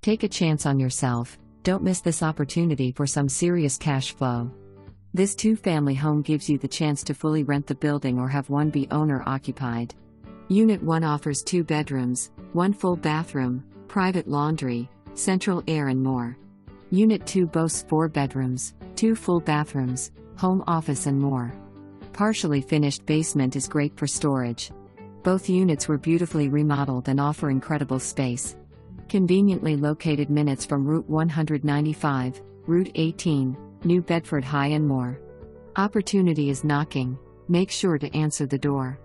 Take a chance on yourself, don't miss this opportunity for some serious cash flow. This two-family home gives you the chance to fully rent the building or have one be owner-occupied. Unit 1 offers 2 bedrooms, 1 full bathroom, private laundry, central air and more. Unit 2 boasts 4 bedrooms, 2 full bathrooms, home office and more. Partially finished basement is great for storage. Both units were beautifully remodeled and offer incredible space. Conveniently located minutes from Route 195, Route 18, New Bedford High and more. Opportunity is knocking, make sure to answer the door.